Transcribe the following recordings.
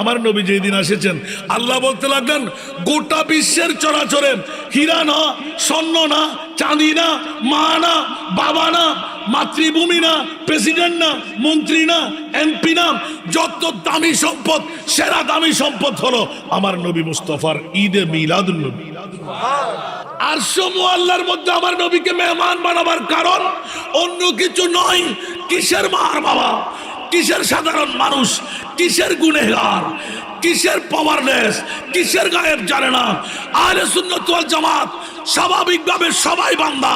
আমার নবী যেদিন এসেছেন আল্লাহ বলতে লাগলেন গোটা বিশ্বের চরাচরে হীরা না, স্বর্ণ না, চাঁদি না, মা না, বাবা না, মাতৃভূমি না, প্রেসিডেন্ট না, মন্ত্রী না, এমপি না, যত দামি সম্পদ, সেরা দামি সম্পদ হলো আমার নবী মুস্তাফার ঈদে মিলাদুন নবী। আর আল্লাহর মধ্যে আমার নবীকে মেহমান বানাবার কারণ অন্য কিছু নয়। কিসের মার বাবা, কিসের সাধারণ মানুষ, কিসের গুনেহগার, কিসের পাওয়ারলেস, কিসের গায়েব জানে না। আহলে সুন্নাত ওয়াল জামাত স্বাভাবিকভাবে সবাই বান্দা,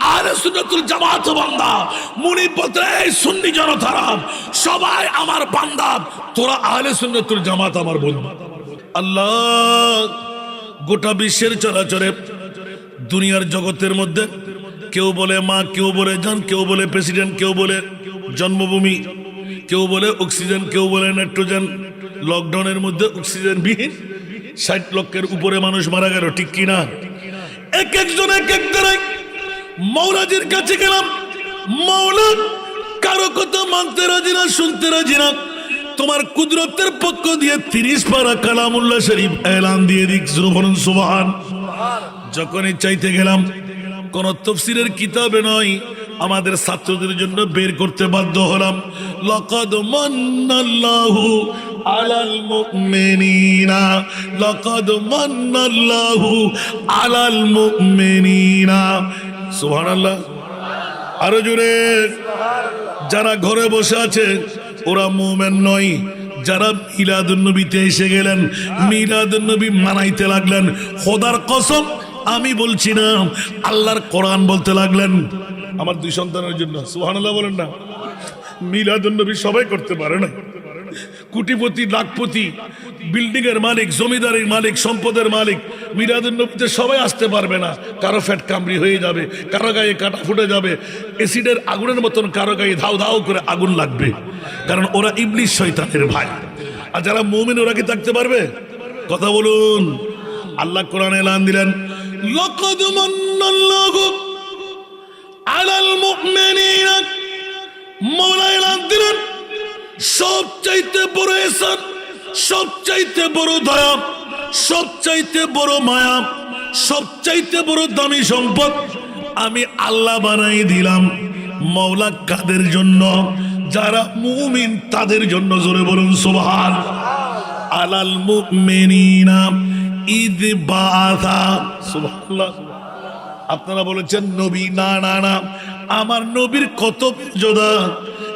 আহলে সুন্নাতুল জামাত বান্দা। মুনিব বলতে এই সুন্নি জনতারা সবাই আমার বান্দা, তোরা আহলে সুন্নাতুল জামাত আমার বন্ধু। আল্লাহ গোটা বিশ্বের চরাচরে দুনিয়ার জগতের মধ্যে কেউ বলে মা, কেউ বলে জান, কেউ বলে প্রেসিডেন্ট, কেউ বলে জন্মভূমি, কেউ বলে অক্সিজেন, কেউ বলে নাইট্রোজেন। লকডাউনের মধ্যে অক্সিজেন বিহীন 60 লক্ষের উপরে মানুষ মারা গেল, ঠিক কিনা? এক একজন এক এক দ্বারাই মৌলাজির কাছে গেলাম, মৌলা কারো কথা মানতে রাজি না, শুনতে রাজি না। তোমার কুদরতের পক্ষ দিয়ে 30 পারা কালামুল্লাহ শরীফ এলান দিয়ে দিক, বলুন সুবহান। যখনই চাইতে গেলাম কোন তাফসীরের কিতাবে নয়, আমাদের ছাত্রদের জন্য বের করতে বাধ্য হলাম লাকাদ মান্নাল্লাহু আলাল মুমিনিনা, লাকাদ মান্নাল্লাহু আলাল মুমিনিনা। সুবহানাল্লাহ, আরো জোরে। যারা ঘরে বসে আছে ওরা মুমিন নয়, যারা মিলাদুন নবীতে এসে গেলেন, মিলাদুন নবী মানাইতে লাগলেন। খোদার কসম আমি বলছি না, আল্লাহর কোরআন বলতে লাগলেন। আমার 2 সন্তানের জন্য সুবহানাল্লাহ বলেন না। মিলাদুন নবী সবাই করতে পারে না। কোটিপতি, লাখপতি, বিল্ডিং এর মালিক, জমিদারের মালিক, সম্পদের মালিক মিলাদুন নবীতে সবাই আসতে পারবে না। কারো ফ্যাট কামড়ি হয়ে যাবে, কারো গায়ে কাটা ফুটে যাবে, এসিডের আগুনের মতন কারো গায়ে ধাউ ধাউ করে আগুন লাগবে, কারণ ওরা ইবলিস শয়তানের ভাই। আর যারা মুমিন ওরা কি থাকতে পারবে? কথা বলুন। আল্লাহ কোরআনে এলান দিলেন লাকাদ মান্নাল্লাহু আলাল মুমিনিনা। মওলা এলান দিলেন সবচাইতে বড় ihsan, সবচাইতে বড় দয়া, সবচাইতে বড় মায়া, সবচাইতে বড় দামি সম্পদ আমি আল্লাহ বানাই দিলাম। মওলা কাদের জন্য? যারা মুমিন তাদের জন্য। জোরে বলুন সুবহান। আলাল মুমিনিনা ইদ বাআসা। সুবহানাল্লাহ। আপনারা বলেছেন নবী, না না না, আমার নবীর কত মর্যাদা।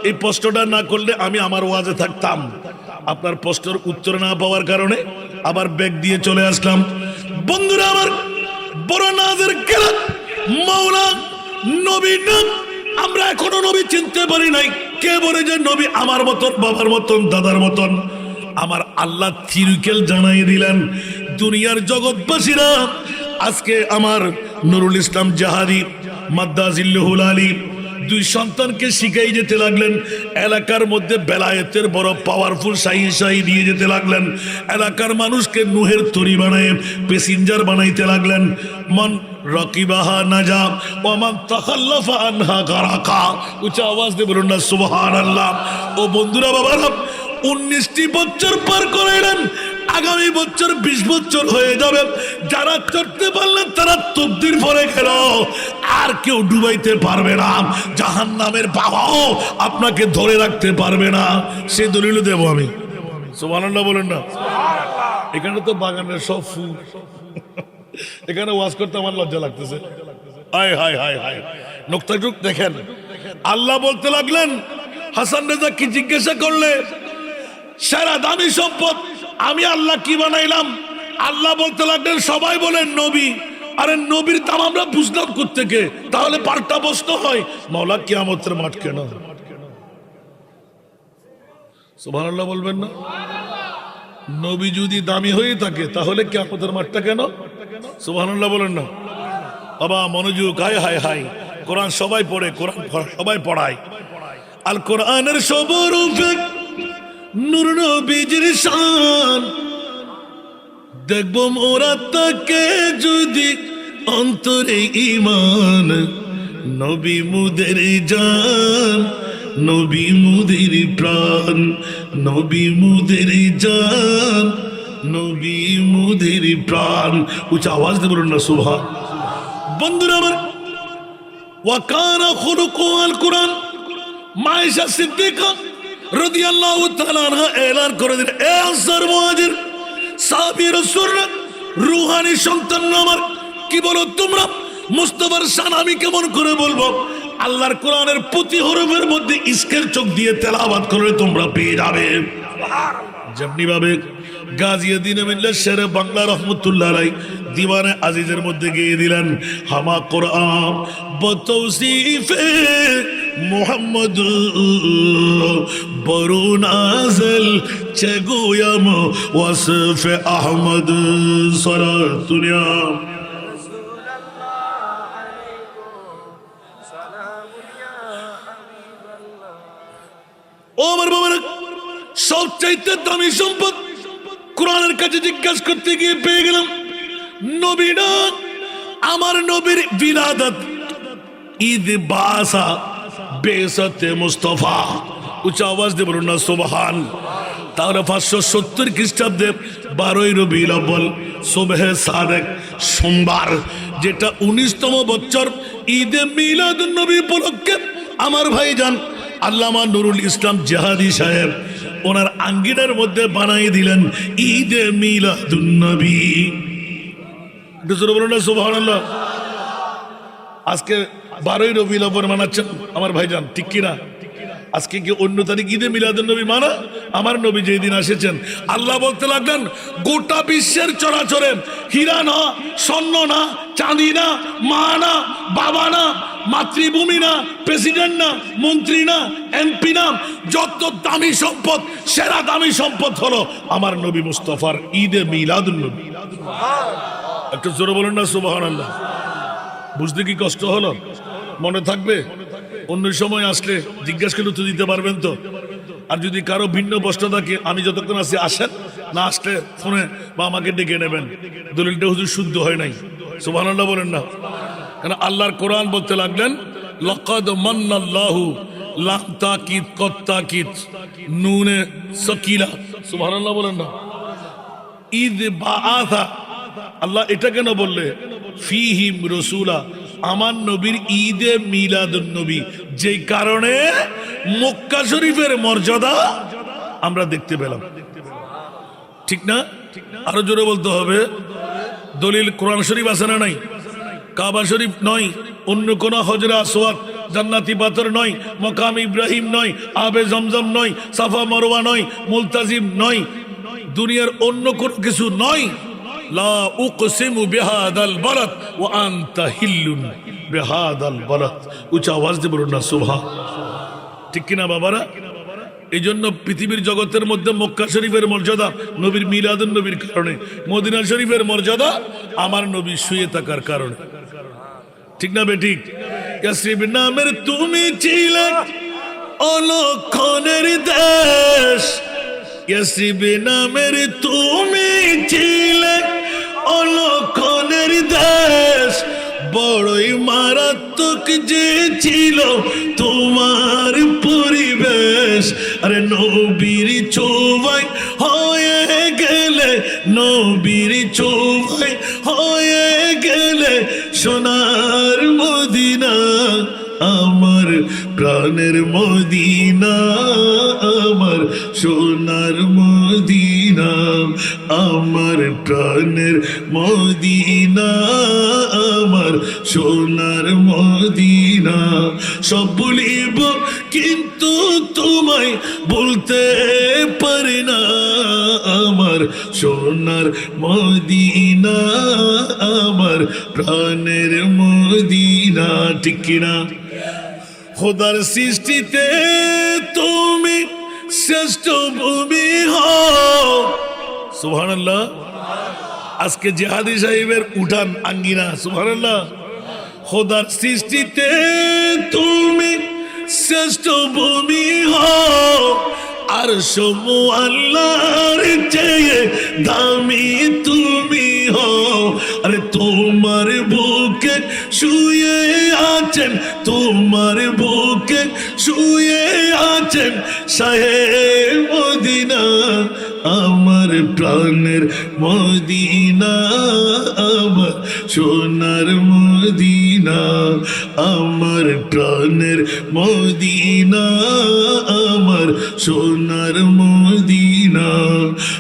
এই প্রশ্নটা না করলে আমি আমার ওয়াজে থাকতাম। আপনার প্রশ্নের উত্তর না পাওয়ার কারণে আবার ব্যাগ দিয়ে চলে আসলাম। বন্ধুরা আমার, বড় নাজের কেরাত মাওলা নবী নাম আমরা এখনো নবী চিনতে পারি নাই। কে বলে যে নবী আমার মতন, বাবার মতন, দাদার মতন? আমার আল্লাহ চিরকেল জানাই দিলেন। দুনিয়ার জগৎবাসীরা আজকে আমার নুরুল ইসলাম জাহারি মাদ্দাজিল্লাহুল আলী 2 সন্তানকে শিখাই যেতে লাগলেন। এলাকার মধ্যে বেলায়েতের বড় পাওয়ারফুল শাহী দিয়ে যেতে লাগলেন। এলাকার মানুষকে নুহের তরি বানায় প্যাসেঞ্জার বানাইতে লাগলেন। মন রাকিবাহা নাজা ওয়া মান তাখাল্লাফা আনহা গারাকা। উচ্চ আওয়াজ দিয়ে বলুন না সুবহানাল্লাহ। ও বন্ধুরা, বাবারা, 19টি বছর পার করে এলেন, আগামী বছর 20 বছর হয়ে যাবে। যারা চড়তে পারলেন তারা তকদির পরে গেল, আর কেউ ডুবাইতে পারবে না। জাহান্নামের বাবাও আপনাকে ধরে রাখতে পারবে না। সে দলিল দেব আমি। সুবহানাল্লাহ বলেন না। এখানে তো বাগানের সব ফুল, এখানে ওয়াজ করতে আমার লজ্জা লাগতেছে। হায় হায় হায় হায়। নোকতাটুক দেখেন, আল্লাহ বলতে লাগলেন, হাসান রেজা কি জিজ্ঞাসা করলে সারা দামি সম্পদ আমি আল্লাহ কি বানাইলাম? আল্লাহ বলতে লাগলেন সবাই বলেন নবী। আরে নবীর দাম আমরা বুঝলাম কোত্থেকে? তাহলে পাল্টা প্রশ্ন হয়, মাওলা কিয়ামতের মাঠ কেন? সুবহানাল্লাহ বলবেন না? নবী যদি দামি হয়ে থাকে তাহলে কিয়ামতের মাঠটা কেন? সুবহানাল্লাহ বলেন না? বাবা মনোযোগ। হায় হায় হায়। কোরআন সবাই পড়ে, কোরআন সবাই পড়ায়। আল কোরআনের সবর নূর নবীজির শান দেখবো মোরা তাকে যদি অন্তরে ঈমান। নবী মুদের জান, নবী মুদের প্রাণ, নবী মুদের জান, নবী মুদের প্রাণ। উচ্চ আওয়াজ দিয়ে বলুন না সুবহান। বন্ধুরা আমার, ওয়াকানা খুলুকুল কুরআন। মায়েশা সিদ্দিকা রাদিয়াল্লাহু তাআলা আনহা এলান করে দিলেন, এ আনসার মুহাজির সাহাবী রাসূলরা, রূহানি সন্তান আমার, কি বলো তোমরা? মুস্তাফার শান আমি কেমন করে বলবো? আল্লাহর কোরআনের প্রতি হরফের মধ্যে ইশকের চোখ দিয়ে তেলাওয়াত করলে তোমরা পেয়ে যাবে। যেমনি ভাবে গাজিউদ্দিন মিল্লাত শেরে বাংলা রহমতুল্লাহ আলাইহি দিওয়ানে আজিজের মধ্যে গিয়ে দিলেন, হামা কোরআন বতৌসিফে মুহাম্মদ বরুনাজল চেগুয়াম ওয়াসফে আহমদ সরাতুনিয়া। ও আমার বাবারা, সবচাইতে দামি সম্পদ কোরআনের কাছে জিজ্ঞাসা করতে গিয়ে পেয়ে গেলাম। নবী না, আমার নবীর বিলাদত, ঈদ বাসা বেসাতে মুস্তাফা। উচ্চ আওয়াজ দিয়ে বলুন না সুবহান। তাহলে 570 খ্রিস্টাব্দে 12ই রবিউল আউয়াল সুবহে সাদেক সোমবার, যেটা 19তম বছর ঈদে মিলাদুন নবী উপলক্ষে আমার ভাইজান আল্লামা নুরুল ইসলাম জাহাদি সাহেব ওনার আঙ্গিনার মধ্যে বানাই দিলেন ঈদে মিলাদুন নবী। বলুন না সুবহানাল্লাহ। আজকে 12ই রবিউল আউয়াল মানাচ্ছেন আমার ভাইজান, ঠিক কিনা? আজকে কি অন্য তারিখ ঈদে মিলাদুন নবী মানা? আমার নবী যেই দিন এসেছেন, আল্লাহ বলতে লাগলেন গোটা বিশ্বের চরাচরে হীরা না, স্বর্ণ না, চাঁদি না, মা না, বাবা না, মাতৃভূমি না, প্রেসিডেন্ট না, মন্ত্রী না, এমপি না, যত দামি সম্পদ, সেরা দামি সম্পদ হলো আমার নবী মুস্তাফার ঈদে মিলাদুন নবী। একটু জোরে বলুন না সুবহানাল্লাহ। বুঝতে কি কষ্ট হলো? মনে থাকবে? অন্য সময় আসলে জিজ্ঞাসা করলে তো দিতে পারবেন তো? আর যদি কারো ভিন্ন প্রশ্ন থাকে, আমি যতক্ষণ আছি আসেন, না আসলে ফোনে বা আমাকে ডেকে নেবেন। দলিলটা হুজুর শুদ্ধ হয় নাই, সুবহানাল্লাহ বলেন না। কারণ আল্লাহর কোরআন বলতে লাগলেন লাকাদ মান্নাল্লাহু লাম তাকিদ কত তাকিদ নুনে সাকিলা, সুবহানাল্লাহ বলেন না। ঈদ বাআসা, আল্লাহ এটা কেন বললে? ফিহিম রাসূলা, আমার নবীর ঈদে মিলাদুন নবী, যেই কারণে মক্কা শরীফের মর্যাদা আমরা দেখতে পেলাম, ঠিক না? আরো জোরে বলতে হবে। দলিল কোরআন শরীফ আছে না নাই? কাবা শরীফ নয়, অন্য কোন হজরে আসওয়াদ, জান্নাতি পাথর নয়, মাকাম ইব্রাহিম নয়, আবে জমজম নয়, সাফা মারওয়া নয়, মুলতাজিম নয়, দুনিয়ার অন্য কোন কিছু নয়। লা উকসিমু বিহাদাল বালাদ ওয়া আনতা হিল্লুন বিহাদাল বালাদ। উচ্চ আওয়াজ দিয়ে বলুন না সুবহান, ঠিক কিনা বাবারা? এই জন্য পৃথিবীর জগতের মধ্যে মক্কা শরীফের মর্যাদা নবীর মিলাদুন নবীর কারণে, মদিনা শরীফের মর্যাদা আমার নবী শুয়ে থাকার কারণে, ঠিক না বেঠিক? ইয়াসরিব নামের তুমি ছিলে অলক্ষণের দেশ, ইয়াসরিব নামের তুমি ছিলে অলক্ষণের দেশ, বড়ই মারাত্মক যে ছিল তোমার পরিবেশ। আরে নবীর ছোঁয়ায় হয়ে গেলে, নবীর ছোঁয়ায় হয়ে গেলে সোনার মদিনা, আমার প্রাণের মদিনা, আমার সোনার মদিনা, আমার প্রাণের মদিনা, আমার সোনার মদিনা। সব বলিব কিন্তু তোমায় বলতে পারি না, আমার সোনার মদিনা, আমার প্রাণের মদিনা, ঠিক কিনা? খোদার সৃষ্টিতে তুমি শ্রেষ্ঠ ভূমি হও, সুবহানাল্লাহ। আজকে জিহাদি সাহেবের উঠান আঙ্গিনা, সুবহানাল্লাহ। খোদার সৃষ্টিতে তুমি শ্রেষ্ঠ ভূমি হও, আর সমু আল্লাহর চেয়ে দামি তুমি হও। আরে তোমার বুকে শুয়ে আছেন, তোমার বুকে শুয়ে আছেন শাহে মদিনা, আমার প্রাণের মদিনা, আমার সোনার মদিনা, আমার প্রাণের মদিনা, আমার সোনার মদিনা।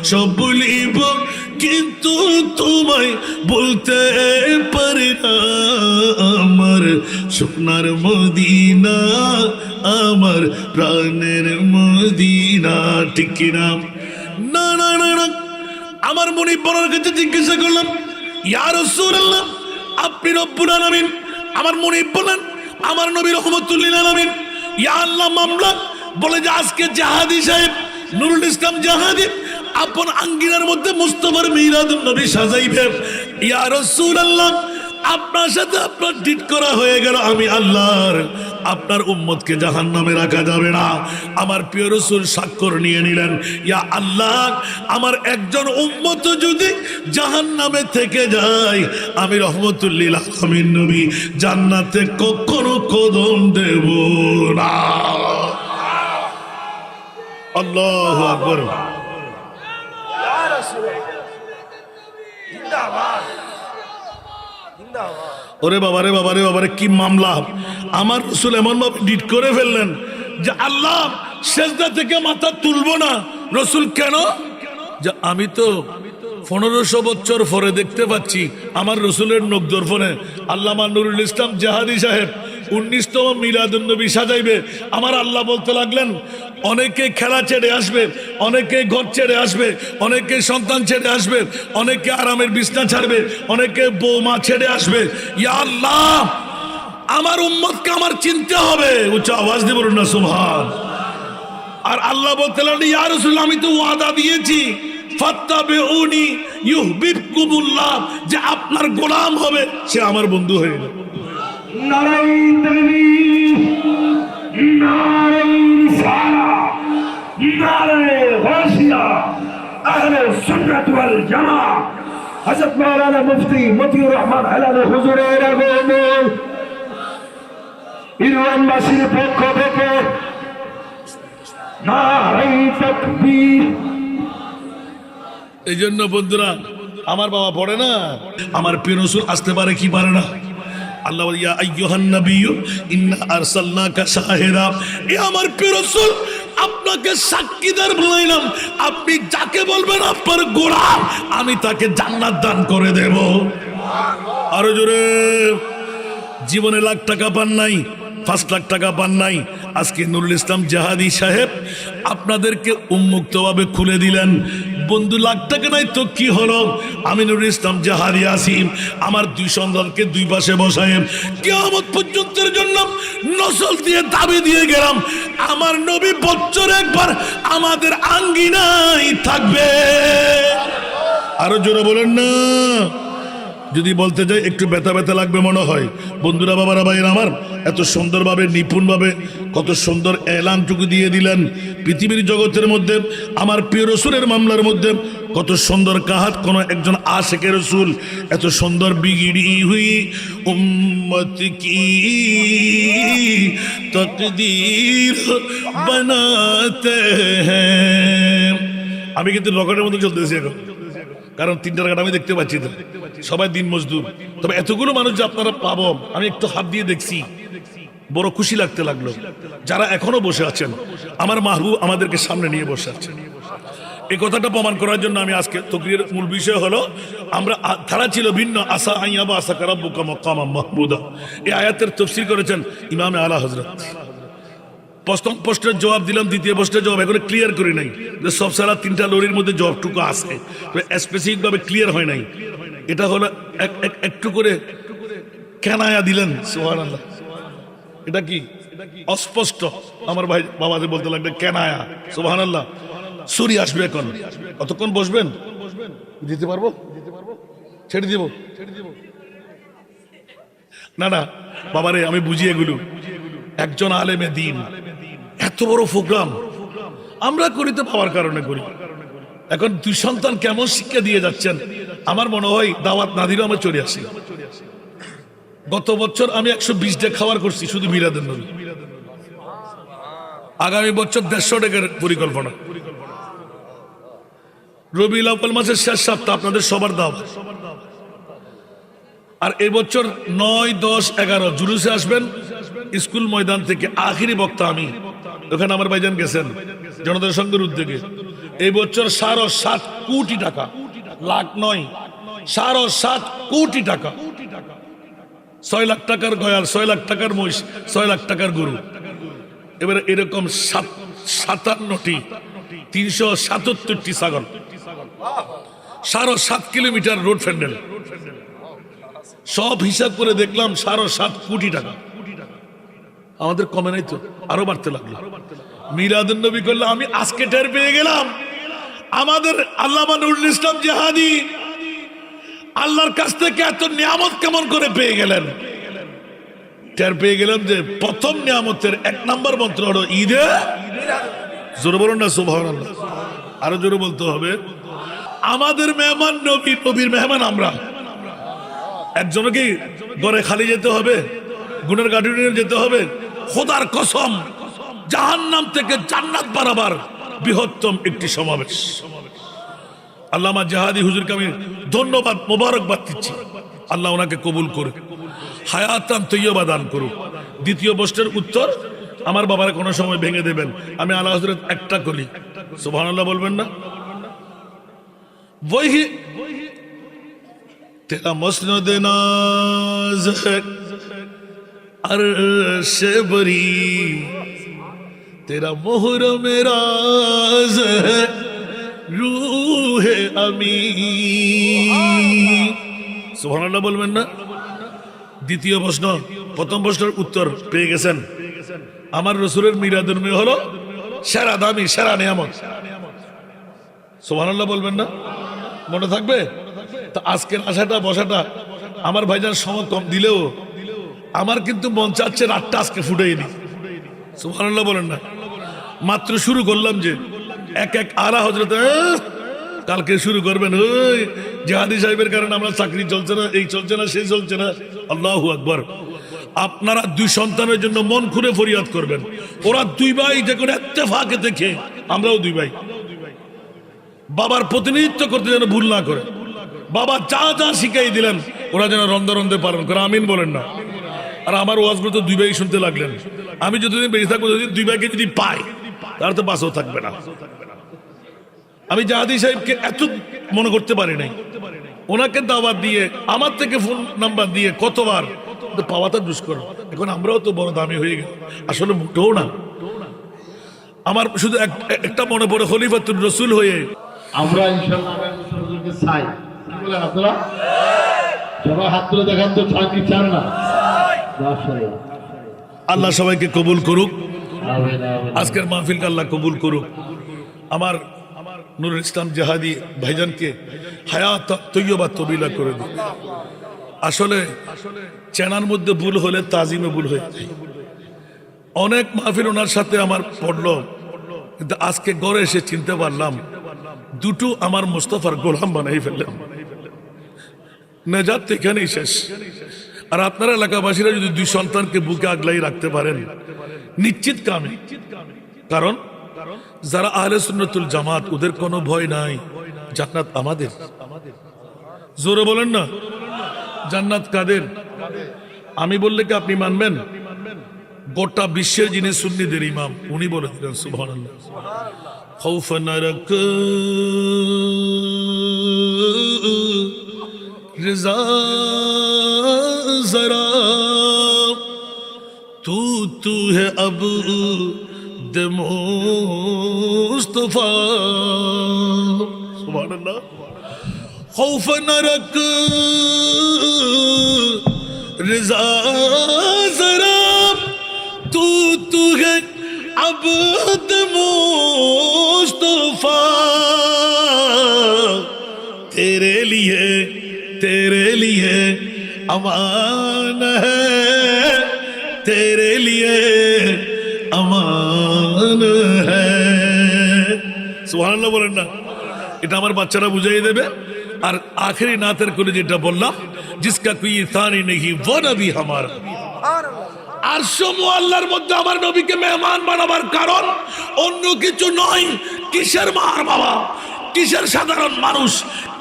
সব বলিব কিন্তু তোমায় বলতে পারি না, আমার সোনার মদিনা, আমার প্রাণের মদিনা। ঠিক কিনা? না না না না, আমার মনিব বলার কাছে জিজ্ঞাসা করলাম, ইয়া রাসূলুল্লাহ, আপনি রব্বুল আলামিন। আমার মনিব বলেন, আমার নবী রহমতুল লিল আলামিন। ইয়া আল্লাহ, মামলা বলে যে আজকে জাহাদি সাহেব নুরুল ইসলাম জাহাদি আপন আঙ্গিনার মধ্যে মুস্তাফার মিলাদুন নবী সাজাইবে। ইয়া রাসূলুল্লাহ, আপনার সাথে আপনার ঠিক করা হয়ে গেল, আমি আল্লাহর আপনার উম্মতকে জাহান্নামে রাখা যাবে না। আমার প্রিয় রাসূল স্বাক্ষর নিয়ে নিলেন, ইয়া আল্লাহ, আমার একজন উম্মত যদি জাহান্নামে থেকে যায়, আমি রহমতুল লিল আলামিন নবী জান্নাতে কখনো কদম দেব না। আল্লাহু আকবার। ওরে বাবা রে বাবা রে বাবা রে, কি মামলা! আমার রাসূল এমন ভাবে ডিট করে ফেললেন যে আল্লাহ সেজদা থেকে মাথা তুলবো না। রাসূল কেন? যে আমি তো 1500 বছর পরে দেখতে পাচ্ছি আমার রাসূলের নখদর ফোনে আল্লামা নুরুল ইসলাম জাহাদি সাহেব 19তম মিলাদুন নবী সাজাইবে। আমার আল্লাহ বলতে লাগলেন, অনেকে খেলা ছেড়ে আসবে, অনেকে ঘর ছেড়ে আসবে, অনেকে সন্তান ছেড়ে আসবে, অনেকে আরামের বিছনা ছাড়বে, অনেকে বৌমা ছেড়ে আসবে। ইয়া আল্লাহ, আমার উম্মতকে আমার চিনতে হবে। উচ্চ আওয়াজ দিয়ে বলুন না সুবহান। আর আল্লাহ বলতে লাগলেন, ইয়া রাসূল, আমি তো ওয়াদা দিয়েছি, ফাত্তাবিউনি ইউহিব্বুকুমুল্লাহ, যে আপনার গোলাম হবে সে আমার বন্ধু হয়ে যাবে। নারায়ে তাকবীর, নারায়ে রিসালাত, নারায়ে গাশিয়া, আহলে সুন্নাত ওয়াল জামাত, হযরত মাওলানা মুফতি মতিউর রহমান আলাদা হুজুরের আগমনে ইরওয়ানবাসীর পক্ষ থেকে নারায়ে তাকবীর। এই জন্য বন্ধুরা, আমার বাবা পড়ে না, আমার প্রিয় রাসূল আসতে পারে কি পারে না। আল্লাহ বলে, ইয়া আইয়ুহান নাবিয়্যু ইন্না আরসালনাকা শাহিদা, এ আমার প্রিয় রাসূল, আপনাকে সাক্ষীদার বানাইলাম, আপনি যাকে বলবেন আপনার গোলাম, আমি তাকে জান্নাত দান করে দেব। আরো জোরে। জীবনে লাখ টাকা পান নাই, 5 লাখ টাকা পান নাই, আজকে নুরুল ইসলাম জাহাদি সাহেব আপনাদেরকে উন্মুক্তভাবে খুলে দিলেন। বন্ধু, লাখ টাকা নাই তো কি হলো, আমি নুরুল ইসলাম জাহাদি আসিম আমার 2 সন্তানকে 2 পাশে বসায় কিয়ামত পর্যন্তের জন্য নসল দিয়ে দাবি দিয়ে গেলাম, আমার নবী বছরে একবার আমাদের আঙ্গিনায় থাকবে। আরো জোরে বলেন না। যদি বলতে যাই একটু ব্যথা ব্যথা লাগবে মনে হয়। বন্ধুরা, বাবারা, ভাইয়েরা আমার, এত সুন্দরভাবে নিপুণভাবে কত সুন্দর এলানটুকু দিয়ে দিলেন পৃথিবীর জগতের মধ্যে। আমার প্রিয় রাসূলের মামলার মধ্যে কত সুন্দর কাহাত, কোন একজন আশিকে রাসূল এত সুন্দর বিগড়ি হুই উম্মত কি তকদীর বানাতে হ্যাঁ। আমি কিন্তু রকেটের মধ্যে চলতেছি এখন, কারণ 3টা রাকাত আমি দেখতে পাচ্ছি তো, সবাই দিন মজদুর। তবে এতগুলো মানুষ যে আপনারা পাবো, আমি একটু হাত দিয়ে দেখছি, বড় খুশি লাগতে লাগলো। যারা এখনো বসে আছেন, আমার মাহবুব আমাদেরকে সামনে নিয়ে বসে আছেন। এই কথাটা প্রমাণ করার জন্য আমি আজকে তকরীরের মূল বিষয় হলো, আমরা ধারা ছিল ভিন্ন, আসা আইয়াবা আসা কারাব্বুকা মাকামাম মাহমুদা। এই আয়াতের তাফসীর করেছেন ইমামে আলা হযরত। প্রথম প্রশ্নের জবাব দিলাম, দ্বিতীয় প্রশ্নের জবাব এখনো ক্লিয়ার করি নাই, যে সব সারা 3টা লরির মধ্যে জবাবটুকু আছে, স্পেসিফিক ভাবে ক্লিয়ার হয় নাই। এটা হলো একটু করে কেনায়া দিলেন। সুবহানাল্লাহ। এটা কি অস্পষ্ট? আমার ভাই বাবাদের বলতে লাগবে কেনায়া। সুবহানাল্লাহ। সুরি আসবে এখন, কতক্ষণ বসবেন? দিতে পারবো? ছেড়ে দিব না? না বাবারে, আমি বুঝি এগুলো। একজন আলেমে দিন, এত বড় প্রোগ্রাম আমরা করি তো পাওয়ার কারণে করি। এখন 2 সন্তান কেমন শিক্ষা দিয়ে যাচ্ছেন, আমার মনে হয় দাওয়াত না দিলেও আমরা চলে আসি। গত বছর আমি 120টা খাবার করছি শুধু মিলাদের নবী। আগামী বছর 150 টাকার পরিকল্পনা। রবিউল আউয়াল মাসের শেষ সপ্তাহ আপনাদের সবার দাওয়াত। আর এই বছর 9, 10, 11 জুলুসে আসবেন স্কুল ময়দান থেকে। আখিরি বক্তা আমি, ওখানে আমার ভাইজান গেছেন জনতার সংঘের উদ্যোগে। এই বছর 7.5 কোটি টাকা, লাখ নয়, 7.5 কোটি টাকা। 6 লাখ টাকার গয়াল, 6 লাখ টাকার মহিষ, 6 লাখ টাকার গরু। এবারে এরকম 57টি 377টি ছাগল, 7.5 কিলোমিটার রোড ফ্যান্ডেল, সব হিসাব করে দেখলাম 7.5 কোটি টাকা। আমাদের কমে নাই তো, আরো বাড়তে লাগলো। মিলাদুন নবী করলে আমি আজকে টের পেয়ে গেলাম আমাদের আল্লামা নুরুল ইসলাম জিহাদি আল্লাহর কাছ থেকে এত নিয়ামত কেমন করে পেয়ে গেলেন। টের পেয়ে গেলাম যে প্রথম নিয়ামতের 1 নম্বর মন্ত্র হলো ঈদে। জোরে বলুন না সুবহানাল্লাহ, আরো জোরে বলতে হবে। আমাদের মেহমান নবী, নবীর মেহমান আমরা। একজনকে ঘরে খালি যেতে হবে, গুনার গাড়ি নিয়ে যেতে হবে। খোদার কসম, জাহান্নাম থেকে জান্নাত বাড়াবার বৃহত্তম একটি সমাবেশ। আল্লামা জিহাদি হুজুরকে আমি ধন্যবাদ, মোবারকবাদ দিচ্ছি। আল্লাহ ওনাকে কবুল করুক, হায়াতান তৈয়বা দান করুক। দ্বিতীয় প্রশ্নের উত্তর আমার বাবারা কোনো সময় ভেঙে দেবেন। আমি আল্লাহ হযরত একটা কলি, সুবহানাল্লাহ বলবেন না? वही तेरा मसनद नाज है अर्श बरी, तेरा मोहरम राज है रूह अमी। সুবহানাল্লাহ বলবেন না? দ্বিতীয় প্রশ্ন, প্রথম প্রশ্নের উত্তর পেয়ে গেছেন। আমার রাসূলের মিলাদুন নবী হলো সেরা দামি, সেরা নিয়ামত। সুবহানাল্লাহ বলবেন না? মনে থাকবে তো? আজকের আশাটা বসাটা আমার ভাইজান সময় কম দিলেও আমার কিন্তু মন চাচ্ছে রাতটা আজকে ফুটাই নি। সুবহানাল্লাহ বলেন না? মাত্র শুরু করলাম যে এক এক আলা হযরত কালকে শুরু করবেন। ওই জিহাদি সাহেবের কারণে আমরা চাকরি চলছে না, এই চলছে না, সেই চলছে না। আল্লাহু আকবার। আপনারা 2 সন্তানের জন্য মন খুলে ফরিয়াদ করবেন। ওরা 2 ভাই যে কোনো ইত্তেফাকে দেখে আমরাও 2 ভাই। বাবার প্রতিনিধিত্ব করতে যেন ভুল না করে। বাবা যা যা শিখাই দিলেন ওরা যেন রন্ধে রন্ধে পালন করে। আমিন বলেন না? আর আমার ওয়াজগুলো তো 2 ভাই শুনতে লাগলেন। আমি যতদিন বেঁচে থাকবো, যদি 2 ভাইকে যদি পাই তাহলে তো বাসও থাকবে না। আমি জিহাদি সাহেবকে এত মনে করতে পারি নাই। ওনাকে দাওয়াত দিয়ে, আমার থেকে ফোন নাম্বার দিয়ে কতবার, পাওয়াটা দুষ্কর। এখন আমরাও তো বড় দামি হয়ে গেল, আসলে মোটেও না। আমার শুধু একটা মনে পড়ে, খলিফাতুর রাসূল হয়ে আমরা ইনশাআল্লাহ হুজুরকে চাই। কি বলেন আপনারা? সবাই হাত তুলে দেখান তো, চান কি চান না? আল্লাহ সবাইকে কবুল করুক। আমিন আমিন। আজকের মাহফিলকে আল্লাহ কবুল করুক। আমার নুরুল ইসলাম জিহাদি ভাইজানকে হায়াত তৈয়বা তবিলা করে দিক। আসলে চেনার মধ্যে ভুল হলে তাজিমে ভুল হয়ে যায়। অনেক মাহফিল ওনার সাথে আমার পড়লো, কিন্তু আজকে গড়ে এসে চিনতে পারলাম দুটো আমার মুস্তাফার গোলাম বানাই ফেললাম। নেজাত এখানেই শেষ। আর আপনার এলাকাবাসীরা যদি 2 সন্তানকে বুকে আগলাই রাখতে পারেন, নিশ্চিত কামে। কারণ যারা আহলে সুন্নাতুল জামাত, ওদের কোনো ভয় নাই। জান্নাত আমাদের। জোরে বলেন না? জান্নাত কাদের? আমি বললে কি আপনি মানবেন? গোটা বিশ্বের যিনি সুন্নিদের ইমাম, উনি বলে দিলেন সুবহানাল্লাহ। खौफ न रख रज़ा जरा, तू है अब दे मुस्तफा। सुभानअल्लाह। खौफ न रख रज़ा जरा, तू है अब्द मुस्तफा। तेरे लिए अमान है, तेरे लिए अमान है। সুবহানাল্লাহ বলেন না? এটা আমার বাচ্চারা বুঝাই দেবে। আর আখেরি নাতের করে যেটা বললাম, জিসকা কোই থানি নেহি वो নবী हमारा। আরশ মুআল্লার মধ্যে আমার নবীকে মেহমান বানাবার কারণ অন্য কিছু নয়। কিসের মার বাবা, কিসের সাধারণ মানুষ,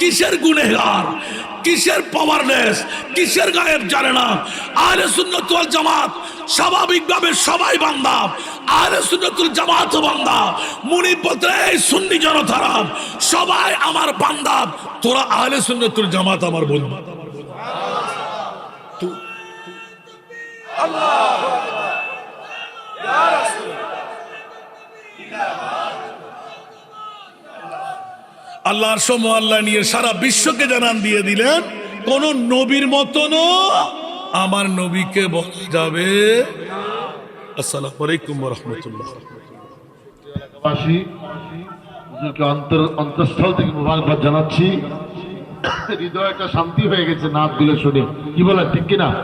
কিসের গুনেহগার, কিসের পাওয়ারলেস, কিসের গায়েব জানে না। আহলে সুন্নাত ওয়াল জামাত স্বাভাবিকভাবে সবাই বান্দা, আহলে সুন্নাতুল জামাত বান্দা। মুনিব বলতে এই সুন্নি জনতারা সবাই আমার বান্দা, তোরা আহলে সুন্নাতুল জামাত আমার বন্ধু। আল্লাহর সময় আল্লাহ নিয়ে সারা বিশ্বকে জানান দিয়ে দিলেন, কোন নবীর মতনও আমার নবীকে বলা যাবে। আসসালামু আলাইকুম ওয়া রাহমাতুল্লাহ। এলাকাবাসী হুজুরকে অন্তঃস্থল থেকে মোবারকবাদ জানাচ্ছি। হৃদয় একটা শান্তি হয়ে গেছে নাতগুলো শুনে, কি বলেন ঠিক কিনা?